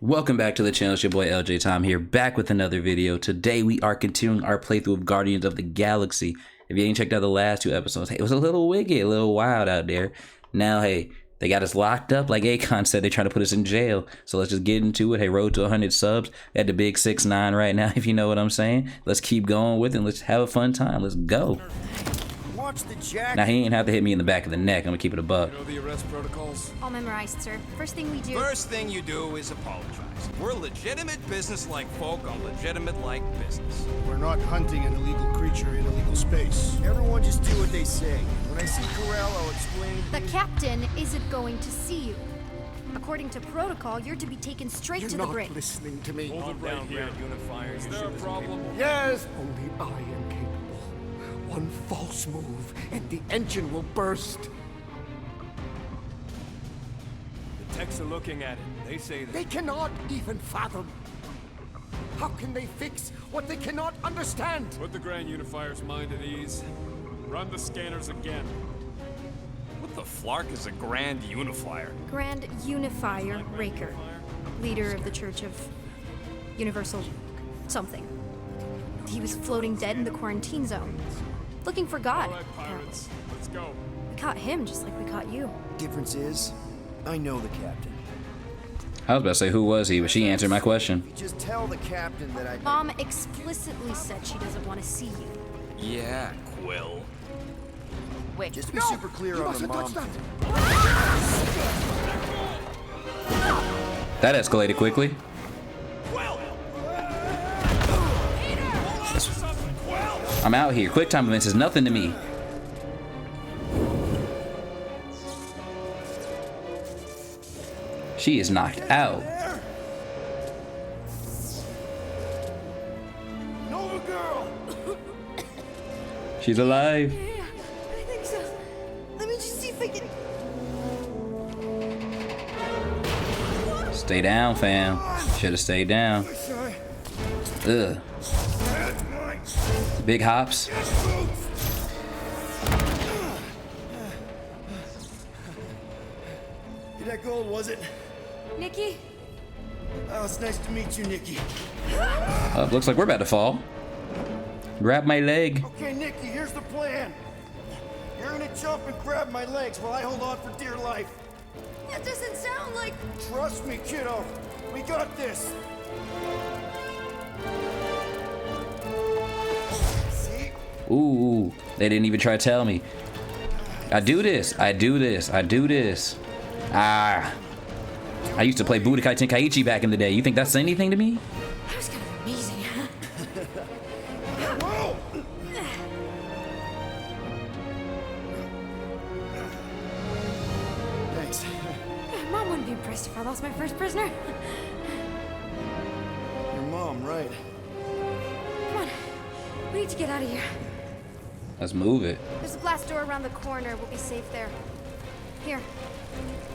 Welcome back to the channel. It's your boy LJ Tom here, back with another video. Today we are continuing our playthrough of Guardians of the Galaxy. If you ain't checked out the last two episodes, hey, it was a little wicked, a little wild out there. Now, hey, they got us locked up like Akon said. They're trying to put us in jail. So let's just get into it. Hey, road to 100 subs at the big 6'9" right now, if you know what I'm saying. Let's keep going with it and let's have a fun time. Let's go. Watch the jacket. Now, he ain't have to hit me in the back of the neck. I'm gonna keep it a buck. You know the arrest protocols? All memorized, sir. First thing we do... First thing you do is apologize. We're legitimate business-like folk on legitimate-like business. We're not hunting an illegal creature in illegal space. Everyone just do what they say. When I see Corral, I'll explain. The captain isn't going to see you. According to protocol, you're to be taken straight to the bridge. You're not listening to me. Hold it right here. Unifier. Is there a problem? Yes. Only I am capable. One false move, and the engine will burst. The techs are looking at it. They say that... They cannot even fathom. How can they fix what they cannot understand? Put the Grand Unifier's mind at ease. Run the scanners again. What the flark is a Grand Unifier? Grand Unifier Raker, leader of the Church of Universal something. He was floating dead in the quarantine zone, looking for God. All right, pirates. Let's go. We caught him just like we caught you. Difference is, I know the captain. I was about to say who was he, but she answered my question. You just tell the captain that I... Mom explicitly said she doesn't want to see you. Yeah, Quill. Wait, Just to be super clear on the mom. That escalated quickly. I'm out here. Quick time events is nothing to me. She is knocked out. Nova girl. She's alive. Yeah, I think so. Let me just see if I can... Stay down, fam. Should have stayed down. Ugh. Big hops. You're that gold, was it? Nikki? Oh, it's nice to meet you, Nikki. Looks like we're about to fall. Grab my leg. Okay, Nikki, here's the plan. You're gonna jump and grab my legs while I hold on for dear life. That doesn't sound like... Trust me, kiddo. We got this. See? Ooh, they didn't even try to tell me. I do this. I do this. I do this. Ah. I used to play Budokai Tenkaichi back in the day. You think that's anything to me? That was kind of amazing, huh? Whoa! Thanks. Mom wouldn't be impressed if I lost my first prisoner. Your mom, right? Come on. We need to get out of here. Let's move it. There's a glass door around the corner. We'll be safe there. Here.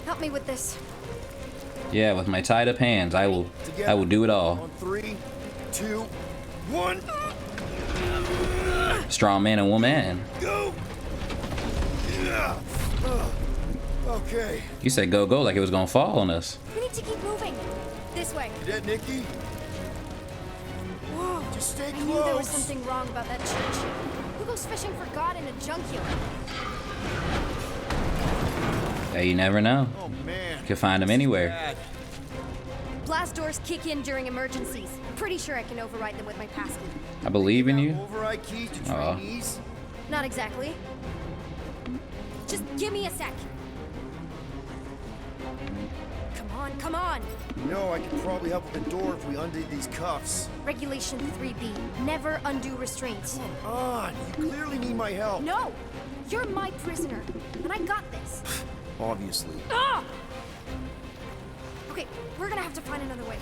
Help me with this. Yeah, with my tied up hands, I will do it all. On 3, 2, 1. Strong man and woman. Go! Yeah. Okay. You said go go like it was gonna fall on us. We need to keep moving. This way. You dead, Nikki? Whoa. Just stay I knew there was close. something wrong about that church. Who goes fishing for God in a junkyard? Yeah, you never know. Oh man. You can find him anywhere. Bad. Blast doors kick in during emergencies. Pretty sure I can override them with my passkey. I believe in you. Override keys to Aw. trainees. Not exactly. Just give me a sec. Come on, come on. You know, I could probably help with the door if we undid these cuffs. Regulation 3B. Never undo restraints. Come on, you clearly need my help. No! You're my prisoner, and I got this. Obviously. Ah! Okay, we're gonna have to find another way.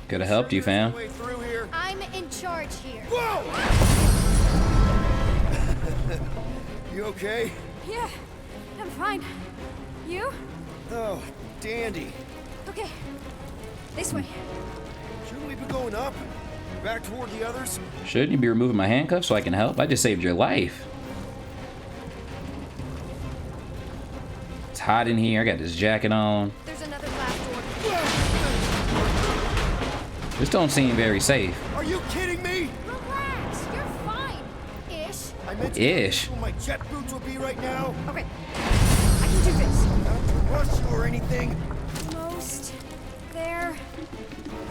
Could have helped you, fam. Way through here. I'm in charge here. Whoa! You okay? Yeah, I'm fine. You? Oh, dandy. Okay. This way. Shouldn't we be going up? Back toward the others? Shouldn't you be removing my handcuffs so I can help? I just saved your life. It's hot in here. I got this jacket on. There's another glass door. This don't seem very safe. Are you kidding me? Relax, you're fine. Ish. I meant to Ish. know where my jet boots will be right now. Okay. I can do this. Not to rush you or anything. Almost there.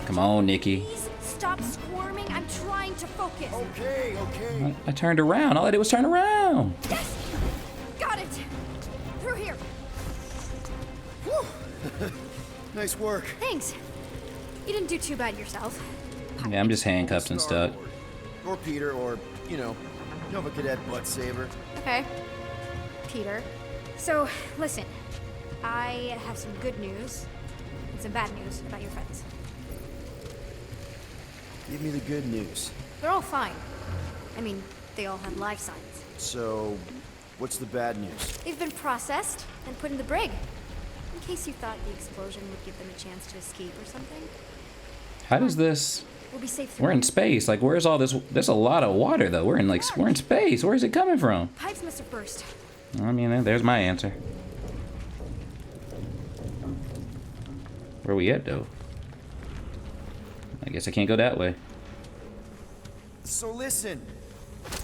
Come on, Nikki. Please stop squirming. I'm trying to focus. Okay. I turned around. All I did was turn around. Yes! Got it! Through here. Whew. Nice work. Thanks. You didn't do too bad yourself. Yeah, I'm just handcuffed and stuck. Or Peter, or, Nova Cadet Butt Saver. Okay. Peter. So, listen. I have some good news and some bad news about your friends. Give me the good news. They're all fine. I mean, they all had life signs. So, what's the bad news? They've been processed and put in the brig. In case you thought the explosion would give them a chance to escape or something. How does this... We'll be safe. We're in space. Like, where's all this? There's a lot of water, though. We're in space. Where's it coming from? Pipes must have burst. I mean, there's my answer. Where we at, though? I guess I can't go that way. So listen,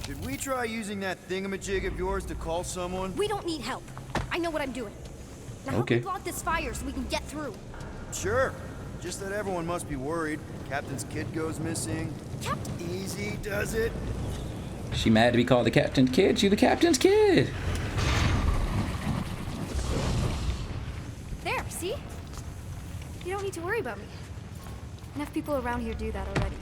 should we try using that thingamajig of yours to call someone? We don't need help. I know what I'm doing. Now help Okay. me block this fire so we can get through. Sure. Just that everyone must be worried. Captain's kid goes missing. Captain. Easy does it. She mad to be called the captain's kid? She the captain's kid. There, see? You don't need to worry about me. Enough people around here do that already.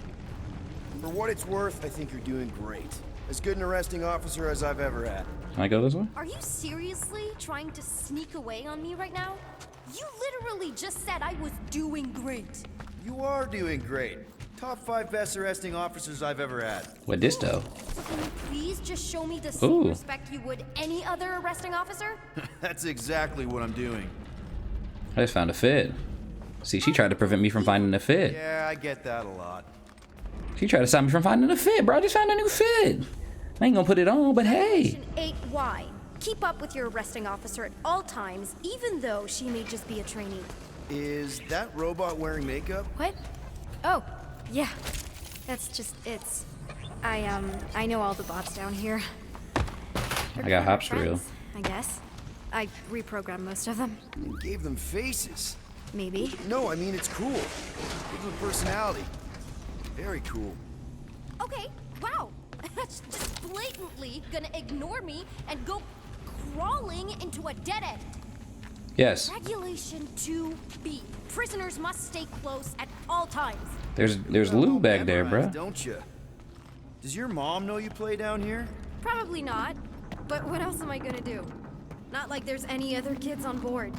For what it's worth, I think you're doing great. As good an arresting officer as I've ever had. Can I go this way? Are you seriously trying to sneak away on me right now? You literally just said I was doing great. You are doing great. Top 5 best arresting officers I've ever had. What this though? So can you please just show me the same Ooh. respect you would any other arresting officer? That's exactly what I'm doing. I just found a fit. See, she tried to prevent me from finding a fit. Yeah, I get that a lot. She tried to stop me from finding a fit, bro. I just found a new fit. I ain't gonna put it on, but hey. Section 8Y. Keep up with your arresting officer at all times, even though she may just be a trainee. Is that robot wearing makeup? What? Oh, yeah. That's just, I know all the bots down here. I got hops for real. I guess. I reprogrammed most of them. You gave them faces. Maybe. No, I mean, it's cool. Give them personality. Very cool. Okay, wow. That's just blatantly gonna ignore me and go crawling into a dead end. Yes. Regulation 2B. Prisoners must stay close at all times. There's Lou back there, bro. Don't you? Does your mom know you play down here? Probably not. But what else am I gonna do? Not like there's any other kids on board.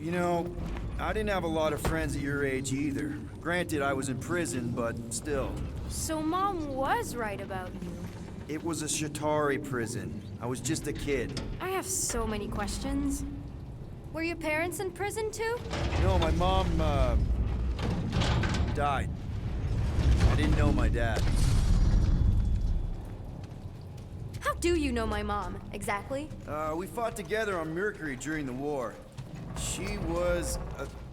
You know, I didn't have a lot of friends at your age either. Granted, I was in prison, but still. So Mom was right about you. It was a Shatari prison. I was just a kid. I have so many questions. Were your parents in prison too? No, my mom, died. I didn't know my dad. How do you know my mom, exactly? We fought together on Mercury during the war. She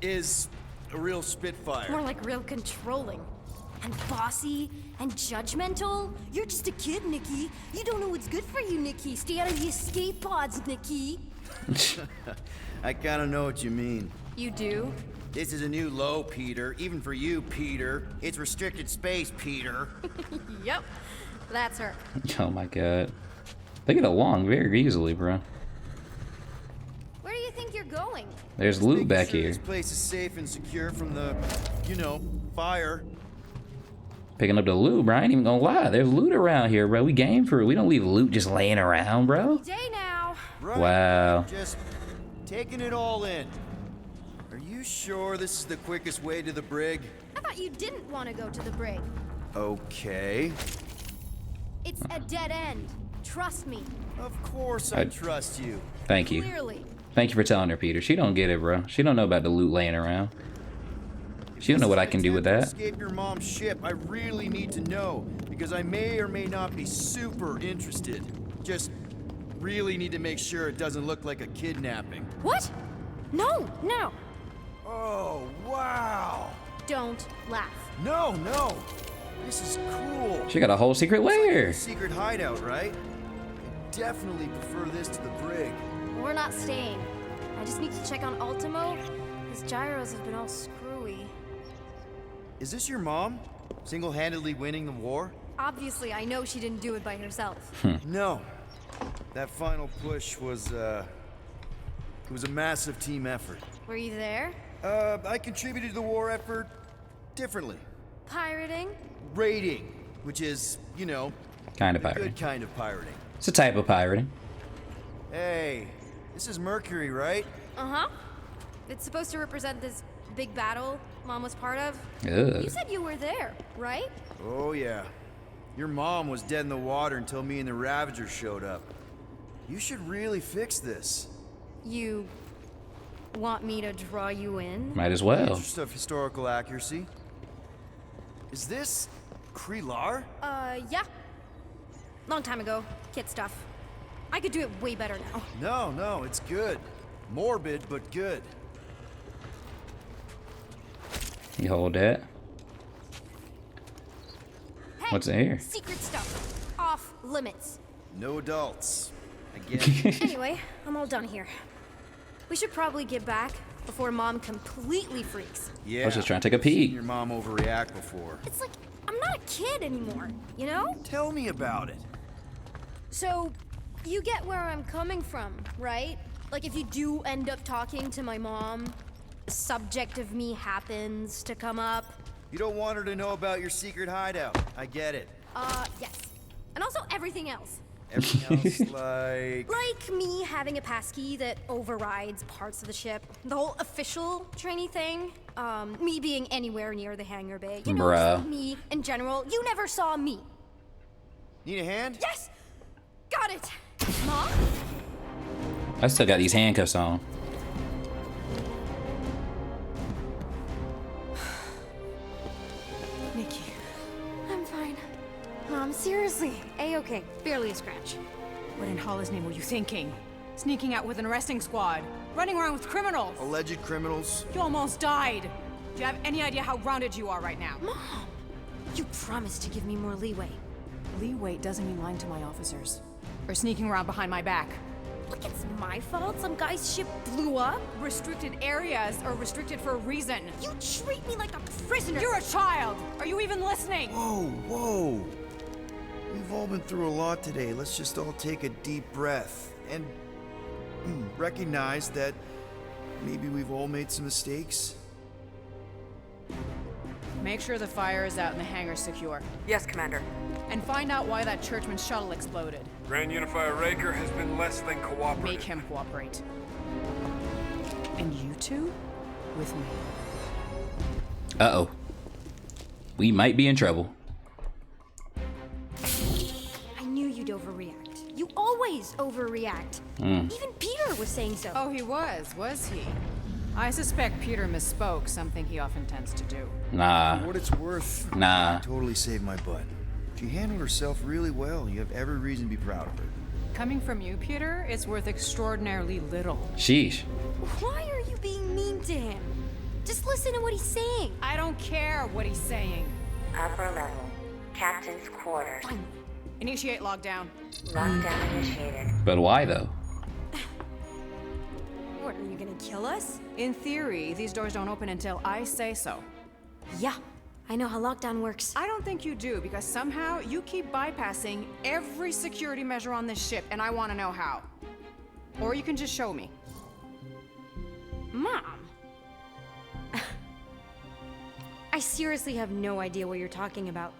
is a real spitfire. More like real controlling. And bossy and judgmental. You're just a kid, Nikki. You don't know what's good for you, Nikki. Stay out of the escape pods, Nikki. I kinda know what you mean. You do? This is a new low, Peter. Even for you, Peter. It's restricted space, Peter. Yep. That's her. Oh my god. They get along very easily, bro. Where do you think you're going? There's Lou Making back sure here. This place is safe and secure from the, fire. Picking up the loot, bro. I ain't even gonna lie. There's loot around here, bro. We game for it. We don't leave loot just laying around, bro. Day now. Right. Wow. Just taking it all in. Are you sure this is the quickest way to the brig? I thought you didn't want to go to the brig. Okay. It's a dead end. Trust me. Of course I trust you. Thank you. Clearly. Thank you for telling her, Peter. She don't get it, bro. She don't know about the loot laying around. She don't know what I can do with that. Escape your mom's ship. I really need to know because I may or may not be super interested. Just really need to make sure it doesn't look like a kidnapping. What? No, no. Oh, wow. don't laugh. No, no. This is cool. She got a whole secret lair. Secret hideout, right? I definitely prefer this to the brig. We're not staying. I just need to check on Ultimo. His gyros have been all screwy. Is this your mom? Single-handedly winning the war? Obviously, I know she didn't do it by herself. No. That final push was, it was a massive team effort. Were you there? I contributed to the war effort differently. Pirating? Raiding, which is, you know, Kind of the pirating. good kind of pirating. It's a type of pirating. Hey, this is Mercury, right? Uh-huh. It's supposed to represent this big battle Mom was part of. Ugh. You said you were there, right? Oh, yeah. Your mom was dead in the water until me and the Ravagers showed up. You should really fix this. You want me to draw you in? Might as In the well. interest of historical accuracy. Is this Krelar? Yeah. Long time ago. Kid stuff. I could do it way better now. No, it's good. Morbid, but good. You hold that. Hey, What's in here? secret stuff. Off limits. No adults. Again. Anyway, I'm all done here. We should probably get back before Mom completely freaks. Yeah. I was just trying to take a Seen peek. your mom overreact before. It's like, I'm not a kid anymore, you know? Tell me about it. So, you get where I'm coming from, right? Like, if you do end up talking to my mom, the subject of me happens to come up. You don't want her to know about your secret hideout. I get it. Yes. And also everything else. Everything else, like... Like me having a passkey that overrides parts of the ship. The whole official trainee thing. Me being anywhere near the hangar bay. You know, Bruh. just me in general. You never saw me. Need a hand? Yes! Got it! Mom? I still got these handcuffs on. Nikki. I'm fine. Mom, seriously. A-okay. Barely a scratch. What in Hollis' name were you thinking? Sneaking out with an arresting squad? Running around with criminals? Alleged criminals? You almost died! Do you have any idea how grounded you are right now? Mom! You promised to give me more leeway. Leeway doesn't mean lying to my officers. Or sneaking around behind my back. Look, it's my fault some guy's ship blew up. Restricted areas are restricted for a reason. You treat me like a prisoner. You're a child! Are you even listening? Whoa. We've all been through a lot today. Let's just all take a deep breath and recognize that maybe we've all made some mistakes. Make sure the fire is out and the hangar's secure. Yes, Commander. And find out why that churchman's shuttle exploded. Grand Unifier Raker has been less than cooperative. Make him cooperate. And you two? With me. Uh-oh. We might be in trouble. I knew you'd overreact. You always overreact. Even Peter was saying so. Oh, he was he? I suspect Peter misspoke, something he often tends to do. Nah. For what it's worth, Nah. totally saved my butt. She handled herself really well. You have every reason to be proud of her. Coming from you, Peter, it's worth extraordinarily little. Sheesh. Why are you being mean to him? Just listen to what he's saying. I don't care what he's saying. Upper level. Captain's quarters. Fine. Initiate lockdown. Lockdown initiated. But why, though? What, are you gonna kill us? In theory, these doors don't open until I say so. Yeah, I know how lockdown works. I don't think you do, because somehow you keep bypassing every security measure on this ship, and I want to know how. Or you can just show me. Mom. I seriously have no idea what you're talking about.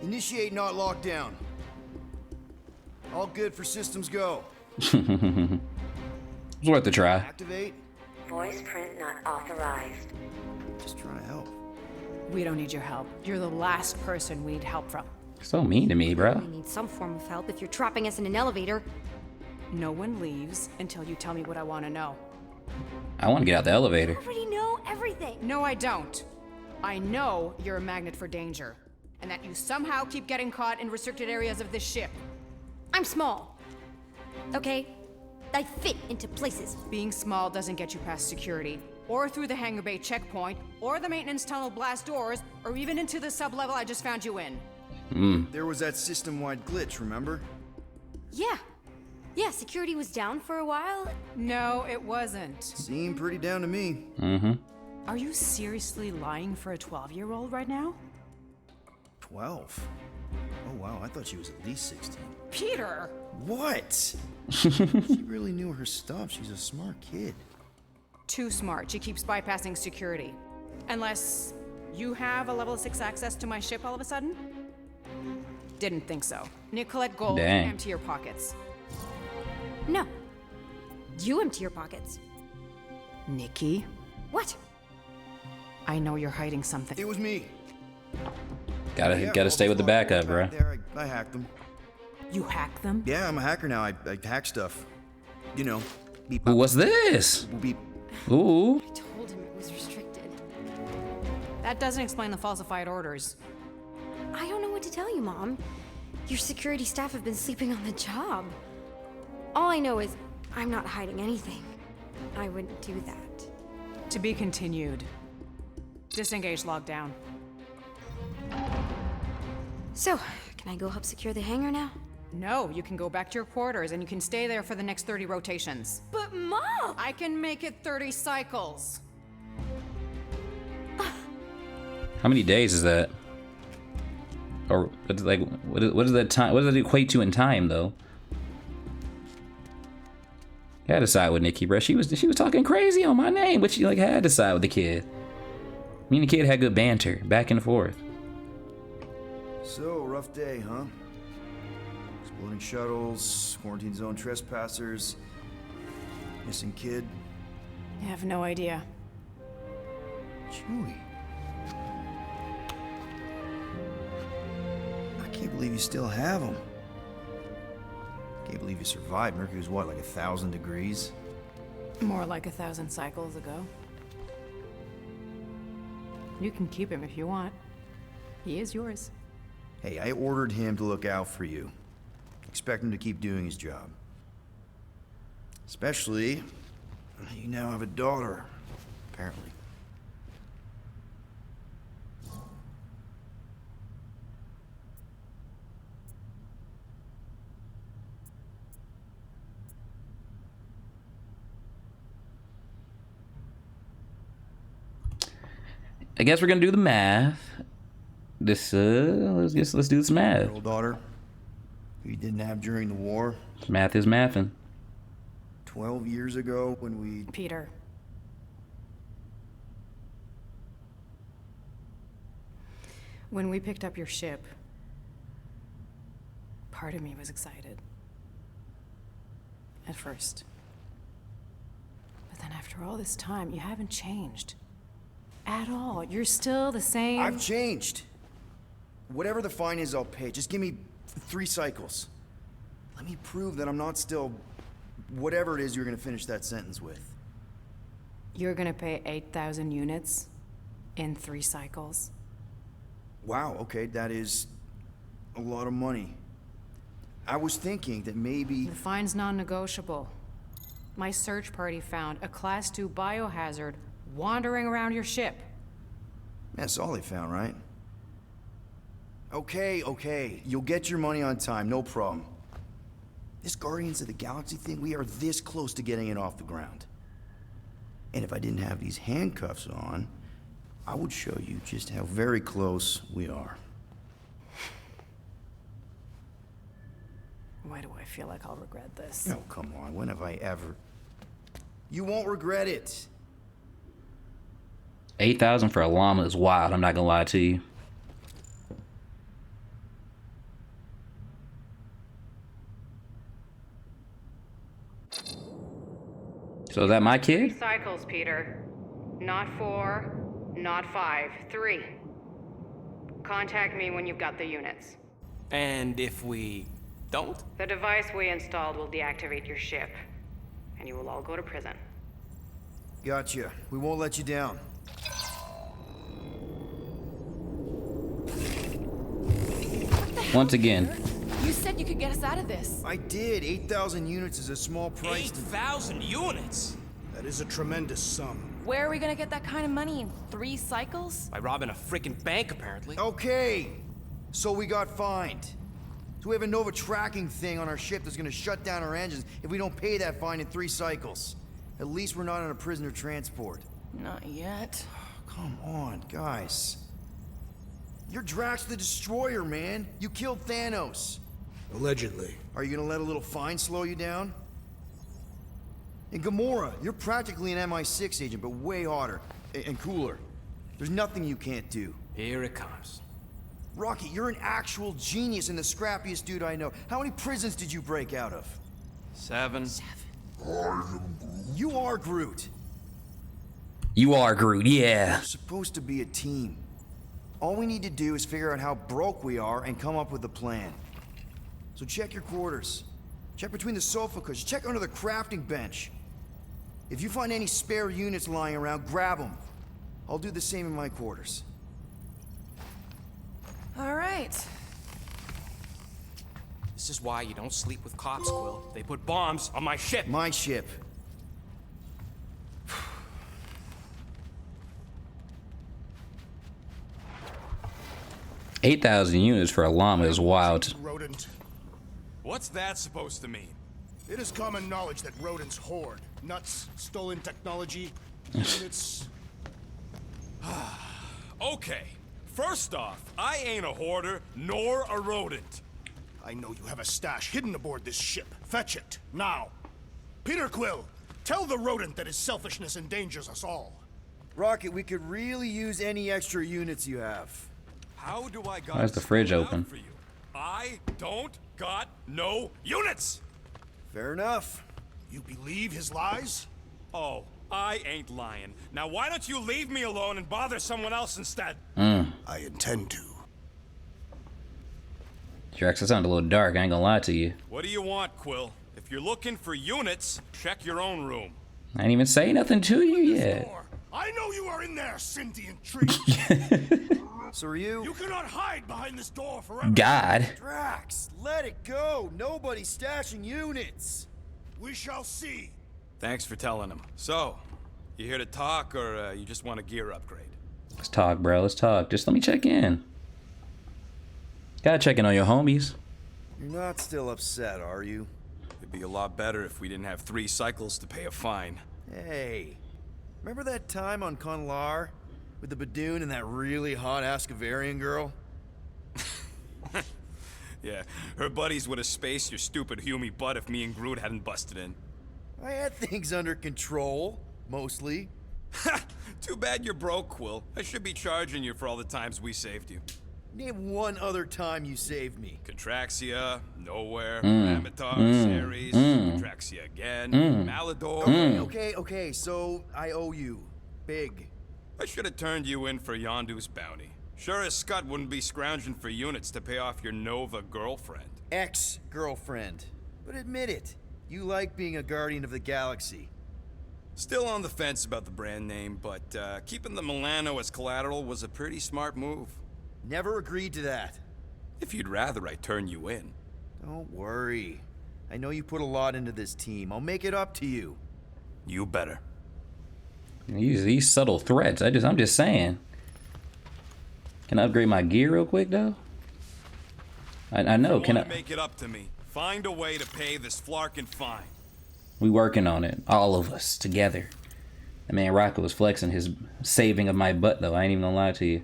Initiate, not lockdown. All good for systems go. It's worth a try. Activate. Voice print not authorized. Just trying to help. We don't need your help. You're the last person we need help from. So mean to me, bro. We need some form of help if you're trapping us in an elevator. No one leaves until you tell me what I want to know. I want to get out the elevator. I already know everything. No, I don't. I know you're a magnet for danger, and that you somehow keep getting caught in restricted areas of this ship. I'm small. Okay? I fit into places. Being small doesn't get you past security. or through the hangar bay checkpoint, or the maintenance tunnel blast doors, or even into the sub-level I just found you in. There was that system-wide glitch, remember? Yeah. Yeah, security was down for a while. No, it wasn't. Seemed pretty down to me. Are you seriously lying for a 12-year-old right now? 12? Oh wow, I thought she was at least 16. Peter! What? She really knew her stuff. She's a smart kid. Too smart. She keeps bypassing security. Unless you have a level 6 access to my ship all of a sudden? Didn't think so. Nicolette Gold, Dang. empty your pockets. No. You empty your pockets. Nikki, What? I know you're hiding something. It was me. Gotta Yeah, gotta all stay the with the files backup, bro. back there, I hacked them. You hacked them? Yeah, I'm a hacker now. I hack stuff. You know. Beep, Ooh, what's this? beep. Ooh. I told him it was restricted. That doesn't explain the falsified orders. I don't know what to tell you, Mom. Your security staff have been sleeping on the job. All I know is I'm not hiding anything. I wouldn't do that. To be continued. Disengage lockdown. So, can I go help secure the hangar now? No, you can go back to your quarters and you can stay there for the next 30 rotations. But Mom! I can make it 30 cycles. How many days is that? Or like, what is that time? What does that equate to in time, though? You had to side with Nikki, bro. She was talking crazy on my name, but she like had to side with the kid. Me and the kid had good banter, back and forth. So, rough day, huh? Exploding shuttles, quarantine zone trespassers, missing kid. I have no idea. Chewie. I can't believe you still have him. Can't believe you survived. Mercury was what, like 1,000 degrees? More like 1,000 cycles ago. You can keep him if you want. He is yours. Hey, I ordered him to look out for you. Expect him to keep doing his job. Especially, you now have a daughter, apparently. I guess we're gonna do the math. Let's do this math. Little daughter, who you didn't have during the war. Math is mathin'. 12 years ago when we... Peter. When we picked up your ship, part of me was excited. At first. But then after all this time, you haven't changed. At all. You're still the same. I've changed. Whatever the fine is, I'll pay. Just give me 3 cycles. Let me prove that I'm not still... whatever it is you're gonna finish that sentence with. You're gonna pay 8,000 units in 3 cycles. Wow, okay, that is a lot of money. I was thinking that maybe... The fine's non-negotiable. My search party found a Class 2 biohazard wandering around your ship. That's all they found, right? Okay. You'll get your money on time, no problem. This Guardians of the Galaxy thing, we are this close to getting it off the ground. And if I didn't have these handcuffs on, I would show you just how very close we are. Why do I feel like I'll regret this? Oh, come on, when have I ever... You won't regret it. 8,000 for a llama is wild. I'm not gonna lie to you. So is that my kid? 3 cycles, Peter. Not 4, not 5, 3. Contact me when you've got the units. And if we don't? The device we installed will deactivate your ship, and you will all go to prison. Gotcha. We won't let you down. Once again. You said you could get us out of this. I did. 8,000 units is a small price. 8,000 units? That is a tremendous sum. Where are we gonna get that kind of money in 3 cycles? By robbing a freaking bank, apparently. Okay, so we got fined. So we have a Nova tracking thing on our ship that's gonna shut down our engines if we don't pay that fine in 3 cycles. At least we're not on a prisoner transport. Not yet. Come on, guys. You're Drax the Destroyer, man. You killed Thanos. Allegedly. Are you gonna let a little fine slow you down? And Gamora, you're practically an MI6 agent, but way hotter and cooler. There's nothing you can't do. Here it comes. Rocky, you're an actual genius and the scrappiest dude I know. How many prisons did you break out of? 7. You are Groot. You are Groot, yeah. We're supposed to be a team. All we need to do is figure out how broke we are and come up with a plan. So check your quarters. Check between the sofa cushions. Check under the crafting bench. If you find any spare units lying around, grab them. I'll do the same in my quarters. All right. This is why you don't sleep with cops, Quill. They put bombs on my ship. My ship. 8,000 units for a llama is wild. Rodent. What's that supposed to mean? It is common knowledge that rodents hoard nuts, stolen technology, units. Okay, first off, I ain't a hoarder nor a rodent. I know you have a stash hidden aboard this ship. Fetch it, now. Peter Quill, tell the rodent that his selfishness endangers us all. Rocket, we could really use any extra units you have. How do I got Why is the fridge out open? for you? I don't got no units. Fair enough. You believe his lies? Oh, I ain't lying. Now why don't you leave me alone and bother someone else instead? I intend to. Drax, that sounded a little dark, I ain't gonna lie to you. What do you want, Quill? If you're looking for units, check your own room. I didn't even say nothing to you yet. Door. I know you are in there, sentient tree. So are you? You cannot hide behind this door forever. God. Drax, let it go. Nobody's stashing units. We shall see. Thanks for telling him. So, you here to talk or you just want a gear upgrade? Let's talk, bro. Let's talk. Just let me check in. Gotta check in on your homies. You're not still upset, are you? It'd be a lot better if we didn't have 3 cycles to pay a fine. Hey, remember that time on Conlar with the Badoon and that really hot Ascavarian girl? Yeah, her buddies would have spaced your stupid Humy butt if me and Groot hadn't busted in. I had things under control, mostly. Too bad you're broke, Quill. I should be charging you for all the times we saved you. Name one other time you saved me. Contraxia, Nowhere, Amatar, Ceres, Contraxia again, Malador. Okay, so I owe you. Big. I should have turned you in for Yondu's bounty. Sure as Scott wouldn't be scrounging for units to pay off your Nova girlfriend. Ex-girlfriend. But admit it, you like being a Guardian of the Galaxy. Still on the fence about the brand name, but keeping the Milano as collateral was a pretty smart move. Never agreed to that. If you'd rather I turn you in. Don't worry. I know you put a lot into this team. I'll make it up to you. You better. These subtle threats. I'm just saying. Can I upgrade my gear real quick though? I know. Can I make it up to me? Find a way to pay this flarkin' fine. We working on it, all of us together. That man Rocco was flexing his saving of my butt though. I ain't even gonna lie to you.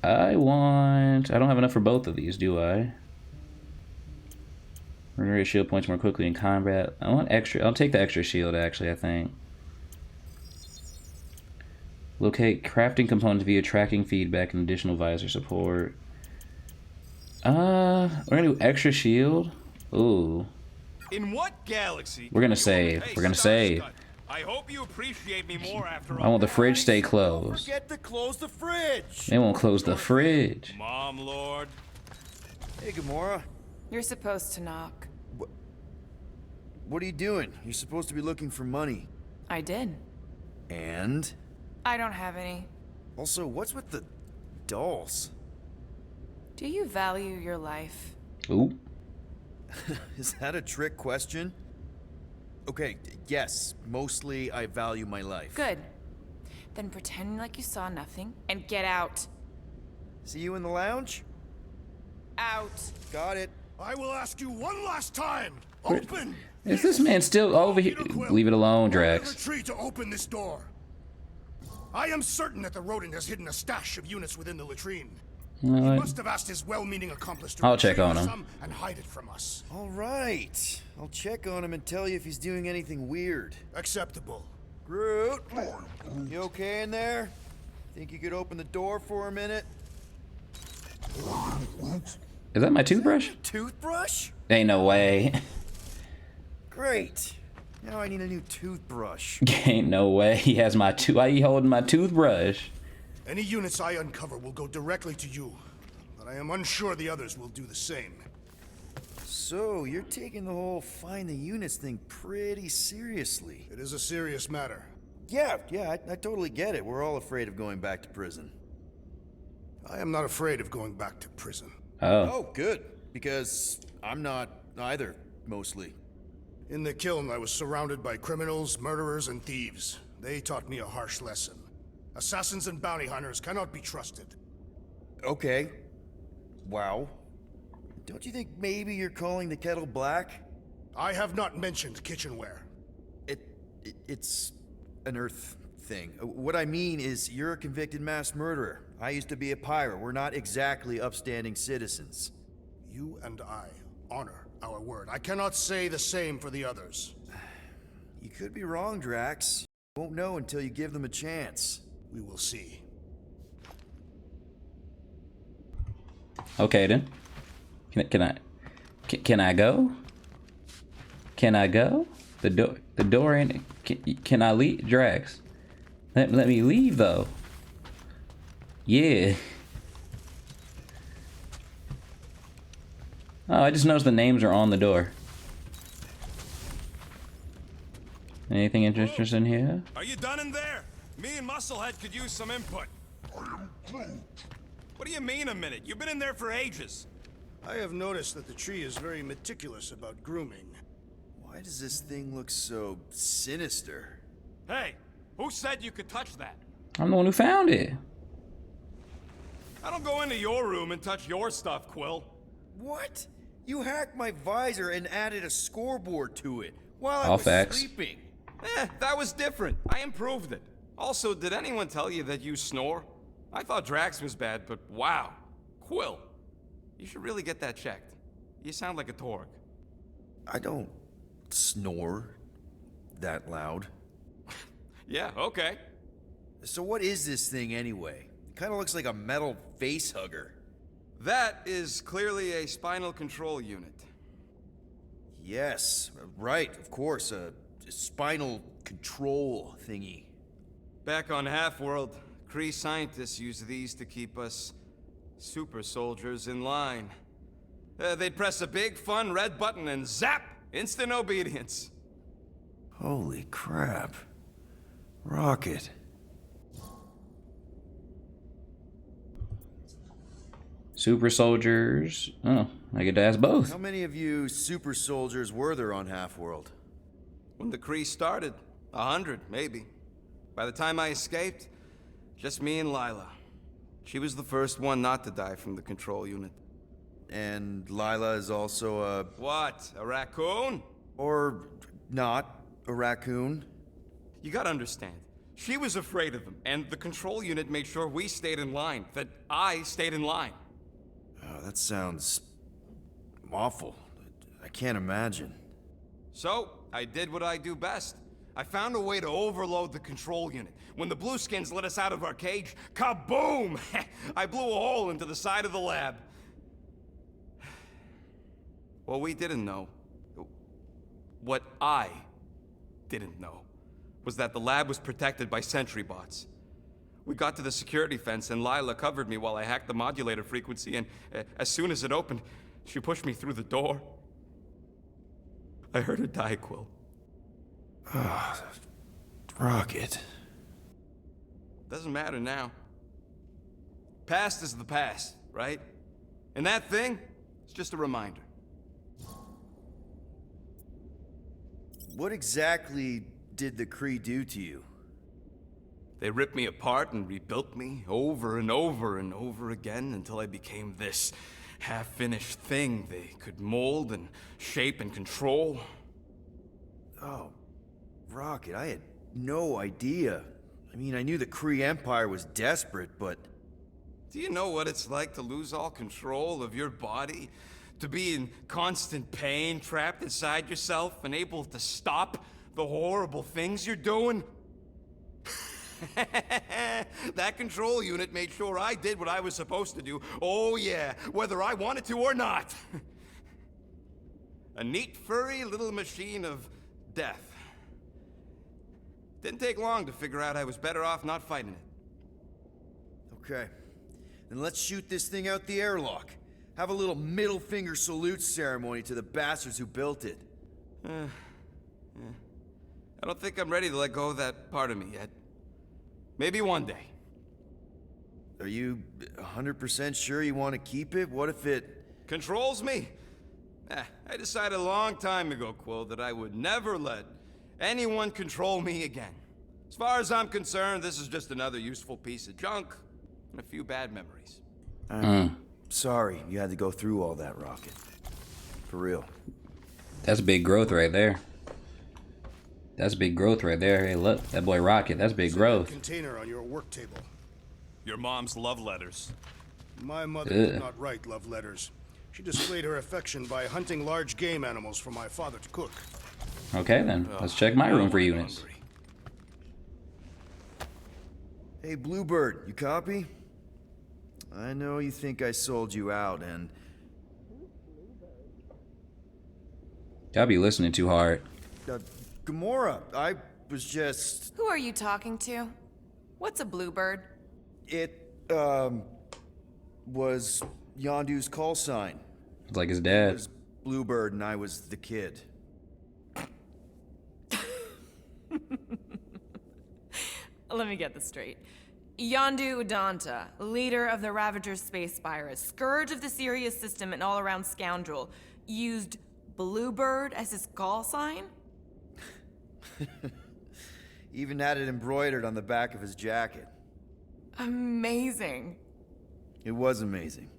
I don't have enough for both of these, do I? Regenerate shield points more quickly in combat. I want extra. I'll take the extra shield actually, I think. Locate crafting components via tracking feedback and additional visor support. We're gonna do extra shield. Ooh. In what galaxy? We're gonna save. We're gonna save. I hope you appreciate me more after all. I want the fridge stay Don't closed. forget to close the fridge. They won't close the fridge. Mom Lord. Hey, Gamora. You're supposed to knock. What are you doing? You're supposed to be looking for money. I did. And? I don't have any. Also, what's with the dolls? Do you value your life? Ooh. Is that a trick question? Okay, yes, mostly I value my life. Good. Then pretend like you saw nothing and get out. See you in the lounge? Out. Got it. I will ask you one last time. Open! Is this man still over here? Peter Quill, Leave it alone, roll Drax. every tree to open this door. I am certain that the rodent has hidden a stash of units within the latrine. He must have asked his well-meaning accomplice to I'll check on him. some and hide it from us. All right. I'll check on him and tell you if he's doing anything weird. Acceptable. Groot, you okay in there? Think you could open the door for a minute? Is that my toothbrush? Toothbrush? Ain't no way. Great. Now I need a new toothbrush. Ain't no way. He has my why he holding my toothbrush? Any units I uncover will go directly to you, but I am unsure the others will do the same. So, you're taking the whole find the units thing pretty seriously. It is a serious matter. Yeah, I totally get it. We're all afraid of going back to prison. I am not afraid of going back to prison. Oh, good. Because I'm not either, mostly. In the kiln, I was surrounded by criminals, murderers, and thieves. They taught me a harsh lesson. Assassins and bounty hunters cannot be trusted. Okay. Wow. Don't you think maybe you're calling the kettle black? I have not mentioned kitchenware. It's an Earth thing. What I mean is, you're a convicted mass murderer. I used to be a pirate. We're not exactly upstanding citizens. You and I honor our word. I cannot say the same for the others. You could be wrong, Drax. You won't know until you give them a chance. We will see. Okay then. Can I go? Can I go? The door ain't. Can I leave, Drax? Let me leave though. Yeah. Oh, I just noticed the names are on the door. Anything interesting here? Are you done in there? Me and Musclehead could use some input. What do you mean a minute? You've been in there for ages. I have noticed that the tree is very meticulous about grooming. Why does this thing look so sinister? Hey, who said you could touch that? I'm the one who found it. I don't go into your room and touch your stuff, Quill. What? You hacked my visor and added a scoreboard to it while I All was facts. sleeping. That was different. I improved it. Also, did anyone tell you that you snore? I thought Drax was bad, but wow. Quill, you should really get that checked. You sound like a Torg. I don't snore that loud. Yeah, okay. So what is this thing anyway? It kind of looks like a metal face hugger. That is clearly a spinal control unit. Yes, right, of course, a spinal control thingy. Back on Half-World, Kree scientists use these to keep us super soldiers in line. They'd press a big, fun red button and zap! Instant obedience. Holy crap. Rocket. Super soldiers. Oh, I get to ask both. How many of you super soldiers were there on Half-World? When the Kree started, 100, maybe. By the time I escaped, just me and Lila. She was the first one not to die from the control unit. And Lila is also a... What, a raccoon? Or not, a raccoon? You gotta understand, she was afraid of them, and the control unit made sure we stayed in line, that I stayed in line. Oh, that sounds awful. I can't imagine. So, I did what I do best. I found a way to overload the control unit. When the Blueskins let us out of our cage, kaboom! I blew a hole into the side of the lab. What we didn't know, what I didn't know, was that the lab was protected by sentry bots. We got to the security fence and Lila covered me while I hacked the modulator frequency, and as soon as it opened, she pushed me through the door. I heard her die, Quill. Ah, Rocket. Doesn't matter now. Past is the past, right? And that thing, it's just a reminder. what exactly did the Kree do to you? They ripped me apart and rebuilt me over and over and over again until I became this half-finished thing they could mold and shape and control. Oh, Rocket, I had no idea. I mean, I knew the Kree Empire was desperate, but... Do you know what it's like to lose all control of your body? To be in constant pain, trapped inside yourself, unable to stop the horrible things you're doing? That control unit made sure I did what I was supposed to do. Oh yeah, whether I wanted to or not. A neat, furry little machine of death. Didn't take long to figure out I was better off not fighting it. Okay. Then let's shoot this thing out the airlock. Have a little middle finger salute ceremony to the bastards who built it. Yeah. I don't think I'm ready to let go of that part of me yet. Maybe one day. Are you 100% sure you want to keep it? What if it... Controls me? I decided a long time ago, Quill, that I would never let anyone control me again. As far as I'm concerned, this is just another useful piece of junk and a few bad memories. I'm sorry you had to go through all that, Rocket. For real. That's big growth right there. That's big growth right there. Hey, look, that boy Rocket. That's big growth. Container on your work table. Your mom's love letters. My mother did not write love letters. She displayed her affection by hunting large game animals for my father to cook. Okay, then. Let's check my room for units. Hey, Bluebird, you copy? I know you think I sold you out, and... Y'all be listening too hard. Gamora, I was just... Who are you talking to? What's a bluebird? It, was Yondu's call sign. It's like his It dad. was Bluebird and I was the kid. Let me get this straight. Yondu Udanta, leader of the Ravagers space virus, scourge of the Sirius system and all-around scoundrel, used Bluebird as his call sign? Even had it embroidered on the back of his jacket. Amazing. It was amazing.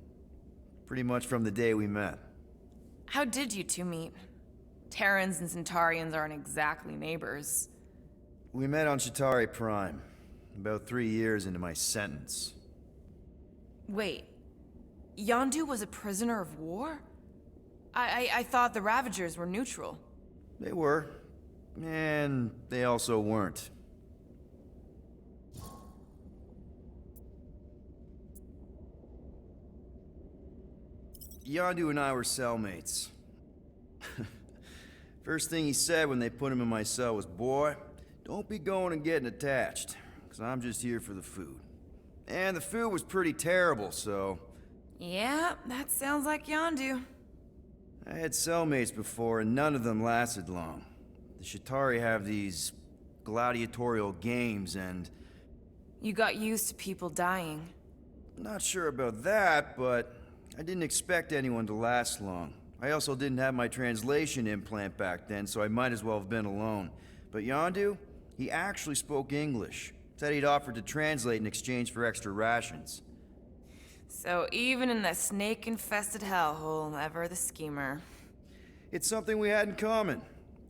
Pretty much from the day we met. How did you two meet? Terrans and Centaurians aren't exactly neighbors. We met on Chitauri Prime, about 3 years into my sentence. Wait, Yondu was a prisoner of war? I thought the Ravagers were neutral. They were. And they also weren't. Yondu and I were cellmates. First thing he said when they put him in my cell was, "Boy, don't be going and getting attached, because I'm just here for the food." And the food was pretty terrible, so... Yeah, that sounds like Yondu. I had cellmates before, and none of them lasted long. The Chitauri have these gladiatorial games, and... You got used to people dying. Not sure about that, but I didn't expect anyone to last long. I also didn't have my translation implant back then, so I might as well have been alone. But Yondu, he actually spoke English. Said he'd offered to translate in exchange for extra rations. So even in that snake-infested hellhole, ever the schemer. It's something we had in common.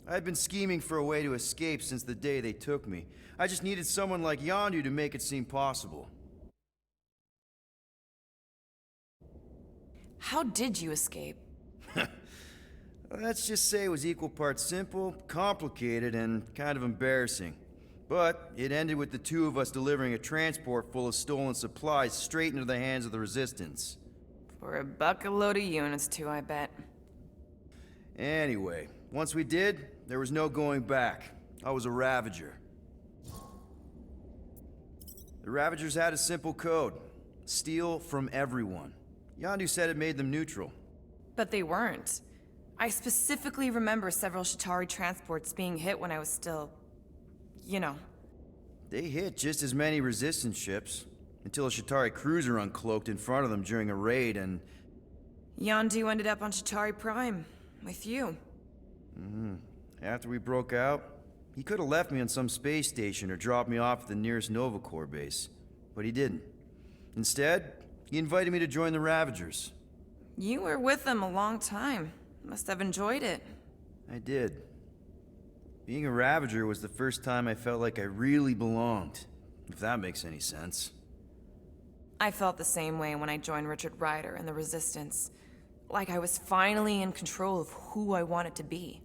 I'd been scheming for a way to escape since the day they took me. I just needed someone like Yondu to make it seem possible. How did you escape? Let's just say it was equal parts simple, complicated, and kind of embarrassing. But it ended with the two of us delivering a transport full of stolen supplies straight into the hands of the Resistance. For a bucket load of units too, I bet. Anyway, once we did, there was no going back. I was a Ravager. The Ravagers had a simple code. Steal from everyone. Yondu said it made them neutral. But they weren't. I specifically remember several Chitauri transports being hit when I was still... you know. They hit just as many Resistance ships, until a Chitauri cruiser uncloaked in front of them during a raid and... Yondu ended up on Chitauri Prime, with you. After we broke out, he could have left me on some space station or dropped me off at the nearest Nova Corps base. But he didn't. Instead, he invited me to join the Ravagers. You were with them a long time. Must have enjoyed it. I did. Being a Ravager was the first time I felt like I really belonged, if that makes any sense. I felt the same way when I joined Richard Ryder and the Resistance. Like I was finally in control of who I wanted to be.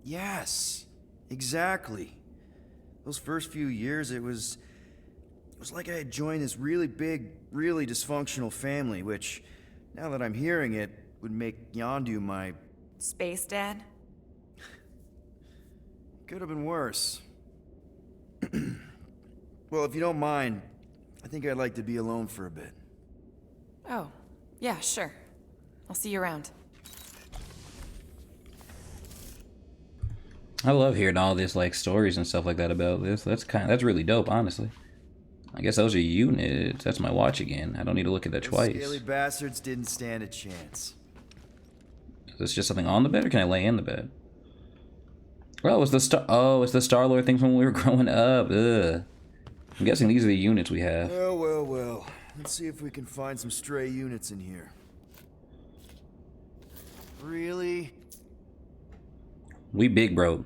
Yes, exactly. Those first few years, it was like I had joined this really big, really dysfunctional family, which, now that I'm hearing it, would make Yondu my... Space Dad? Could have been worse. Well, if you don't mind, I think I'd like to be alone for a bit. Oh, yeah, sure. I'll see you around. I love hearing all this like stories and stuff like that about this. That's really dope, honestly. I guess those are units. That's my watch again. I don't need to look at that twice. Scaly bastards didn't stand a chance. Is this just something on the bed, or can I lay in the bed? Well, it's the Star-Lord thing from when we were growing up. Ugh. I'm guessing these are the units we have. Well. Let's see if we can find some stray units in here. Really? We big broke.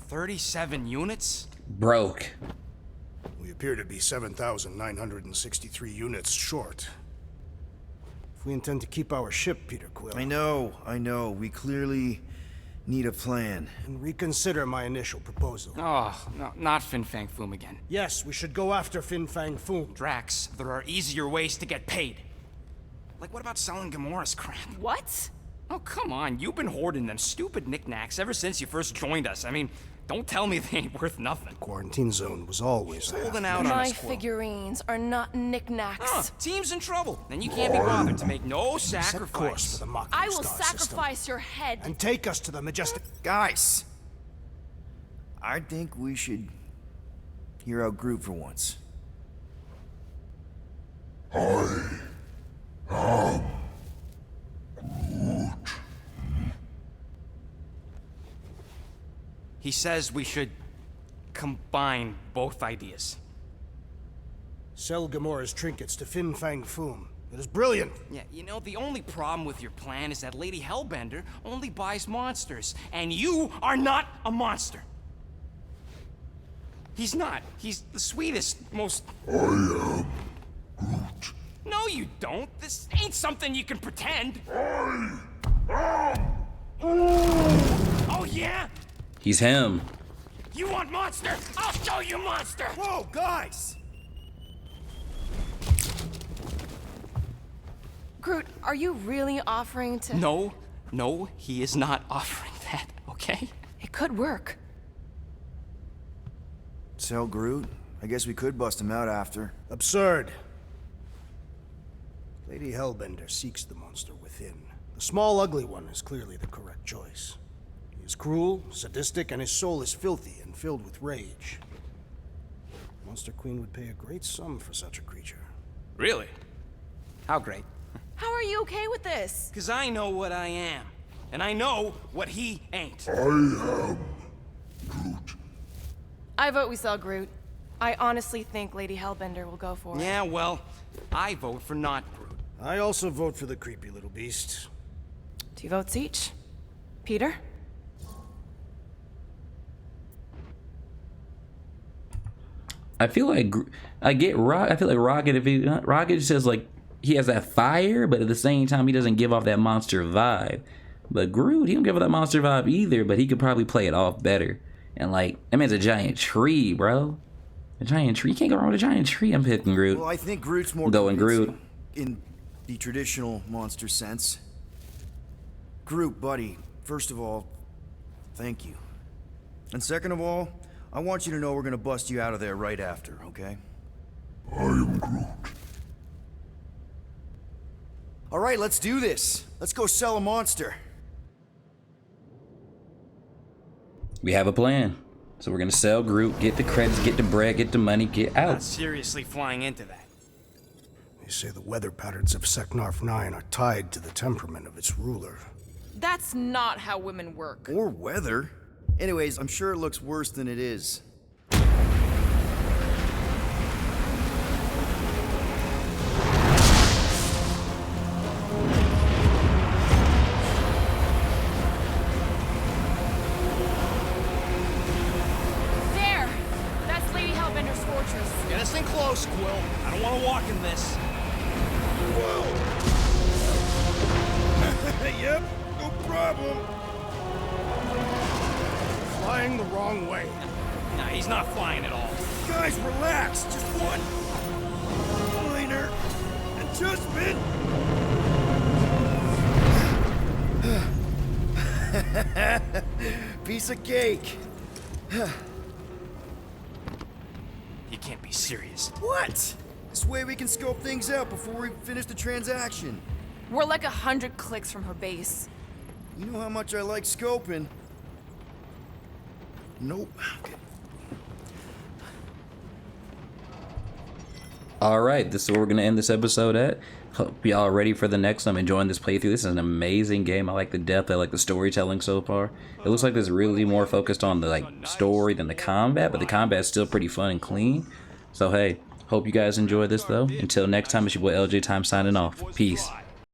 37 units? Broke. We appear to be 7,963 units short. If we intend to keep our ship, Peter Quill... I know. We clearly need a plan. And reconsider my initial proposal. Oh, no, not Fin Fang Foom again. Yes, we should go after Fin Fang Foom. Drax, there are easier ways to get paid. Like, what about selling Gamora's crap? What? Oh, come on. You've been hoarding them stupid knickknacks ever since you first joined us. I mean, don't tell me they ain't worth nothing. Quarantine zone was always holding out on My us, Quill. figurines are not knickknacks. Team's in trouble. Then you can't be bothered to make no Set course sacrifice. for the Mocking I will Star sacrifice system. your head. And take us to the majestic... Guys! I think we should hear out Groot for once. He says we should combine both ideas. Sell Gamora's trinkets to Fin Fang Foom. It is brilliant. Yeah, you know, the only problem with your plan is that Lady Hellbender only buys monsters, and you are not a monster. He's not. He's the sweetest, most... I am Groot. No, you don't. This ain't something you can pretend. Oh, yeah? He's him. You want monster? I'll show you monster! Whoa, guys! Groot, are you really offering to... No, he is not offering that, okay? It could work. Sell Groot? I guess we could bust him out after. Absurd. Lady Hellbender seeks the monster within. The small, ugly one is clearly the correct choice. He is cruel, sadistic, and his soul is filthy and filled with rage. Monster Queen would pay a great sum for such a creature. Really? How great? How are you okay with this? Because I know what I am. And I know what he ain't. I vote we sell Groot. I honestly think Lady Hellbender will go for it. Yeah, well, I vote for not Groot. I also vote for the creepy little beast. 2 votes each. Peter? I feel like I feel like Rocket. Rocket says like he has that fire, but at the same time he doesn't give off that monster vibe. But Groot, he don't give off that monster vibe either. But he could probably play it off better. And like that man's a giant tree, bro. A giant tree. You can't go wrong with a giant tree. I'm picking Groot. Well, I think Groot's more going Groot in the traditional monster sense. Groot, buddy. First of all, thank you. And second of all, I want you to know we're gonna bust you out of there right after, okay? I am Groot. All right, let's do this. Let's go sell a monster. We have a plan. So we're gonna sell Groot, get the credits, get the bread, get the money, get Not out. seriously flying into that. They say the weather patterns of Seknarf 9 are tied to the temperament of its ruler. That's not how women work. Or weather. Anyways, I'm sure it looks worse than it is. There! That's Lady Hellbender's fortress. Get us in close, Quill. I don't want to walk in this. Yep, no problem. Flying the wrong way. Nah, he's not flying at all. Guys, relax. Just one minor adjustment. Piece of cake. You can't be serious. What? This way we can scope things out before we finish the transaction. We're like 100 clicks from her base. You know how much I like scoping. Nope. Okay. Alright, this is where we're going to end this episode at. Hope y'all are ready for the next one. I'm enjoying this playthrough. This is an amazing game. I like the depth. I like the storytelling so far. It looks like it's really more focused on the story than the combat, but the combat's still pretty fun and clean. So hey, hope you guys enjoy this though. Until next time, it's your boy LJ Time signing off. Peace.